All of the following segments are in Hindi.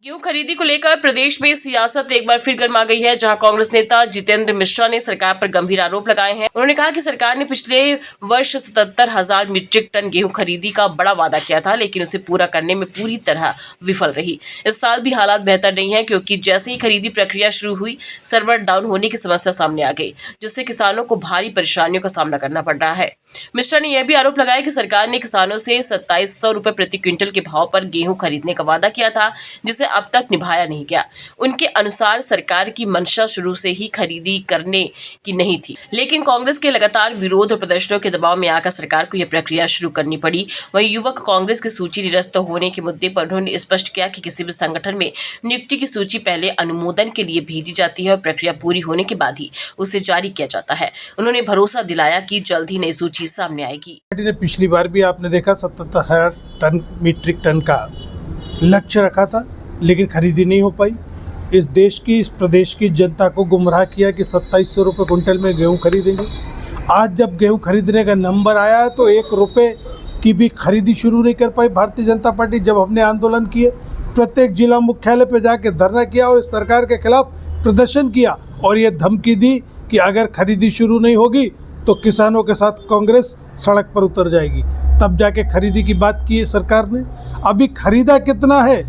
गेहूं खरीदी को लेकर प्रदेश में सियासत एक बार फिर गर्मा गई है, जहां कांग्रेस नेता जितेंद्र मिश्रा ने सरकार पर गंभीर आरोप लगाए हैं। उन्होंने कहा कि सरकार ने पिछले वर्ष 77,000 मीट्रिक टन गेहूं खरीदी का बड़ा वादा किया था, लेकिन उसे पूरा करने में पूरी तरह विफल रही। इस साल भी हालात बेहतर नहीं है, क्योंकि जैसे ही खरीदी प्रक्रिया शुरू हुई, सर्वर डाउन होने की समस्या सामने आ गई, जिससे किसानों को भारी परेशानियों का सामना करना पड़ रहा है। मिश्रा ने यह भी आरोप लगाया कि सरकार ने किसानों से 2700 रुपए प्रति क्विंटल के भाव पर गेहूं खरीदने का वादा किया था, जिसे अब तक निभाया नहीं गया। उनके अनुसार सरकार की मंशा शुरू से ही खरीदी करने की नहीं थी, लेकिन कांग्रेस के लगातार विरोध और प्रदर्शनों के दबाव में आकर सरकार को यह प्रक्रिया शुरू करनी पड़ी। वहीं युवक कांग्रेस की सूची निरस्त होने के मुद्दे पर उन्होंने स्पष्ट किया कि किसी भी संगठन में नियुक्ति की सूची पहले अनुमोदन के लिए भेजी जाती है और प्रक्रिया पूरी होने के बाद ही उसे जारी किया जाता है। उन्होंने भरोसा दिलाया कि जल्द ही नई सूची सामने आएगी। पार्टी ने पिछली बार भी आपने देखा 77,000 टन मीट्रिक टन का लक्ष्य रखा था, लेकिन खरीदी नहीं हो पाई। इस देश की, इस प्रदेश की जनता को गुमराह किया कि 2700 रुपये कुंटल में गेहूं खरीदेंगे। आज जब गेहूं खरीदने का नंबर आया तो 1 रुपये की भी खरीदी शुरू नहीं कर पाई भारतीय जनता पार्टी। जब हमने आंदोलन किए, प्रत्येक जिला मुख्यालय पे जाके धरना किया और इस सरकार के खिलाफ प्रदर्शन किया और ये धमकी दी कि अगर खरीदी शुरू नहीं होगी तो किसानों के साथ कांग्रेस सड़क पर उतर जाएगी। तब जाके खरीदी की बात की है सरकार ने। अभी खरीदा कितना है?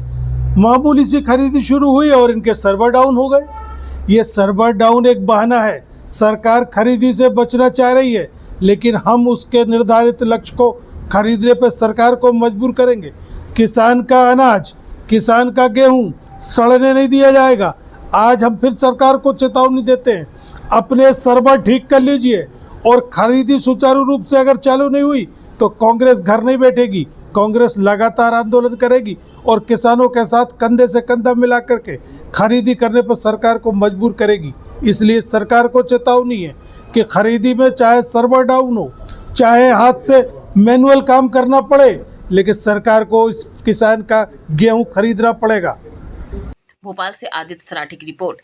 मामूली सी खरीदी शुरू हुई और इनके सर्वर डाउन हो गए। ये सर्वर डाउन एक बहाना है। सरकार खरीदी से बचना चाह रही है, लेकिन हम उसके निर्धारित लक्ष्य को खरीदने पर सरकार को मजबूर करेंगे। किसान का अनाज, किसान का गेहूं सड़ने नहीं दिया जाएगा। आज हम फिर सरकार को चेतावनी देते हैं, अपने सर्वर ठीक कर लीजिए और खरीदी सुचारू रूप से अगर चालू नहीं हुई तो कांग्रेस घर नहीं बैठेगी। कांग्रेस लगातार आंदोलन करेगी और किसानों के साथ कंधे से कंधा मिला करके खरीदी करने पर सरकार को मजबूर करेगी। इसलिए सरकार को चेतावनी है कि खरीदी में चाहे सर्वर डाउन हो, चाहे हाथ से मैनुअल काम करना पड़े, लेकिन सरकार को इस किसान का गेहूं खरीदना पड़ेगा। भोपाल से आदित्य सराठी की रिपोर्ट।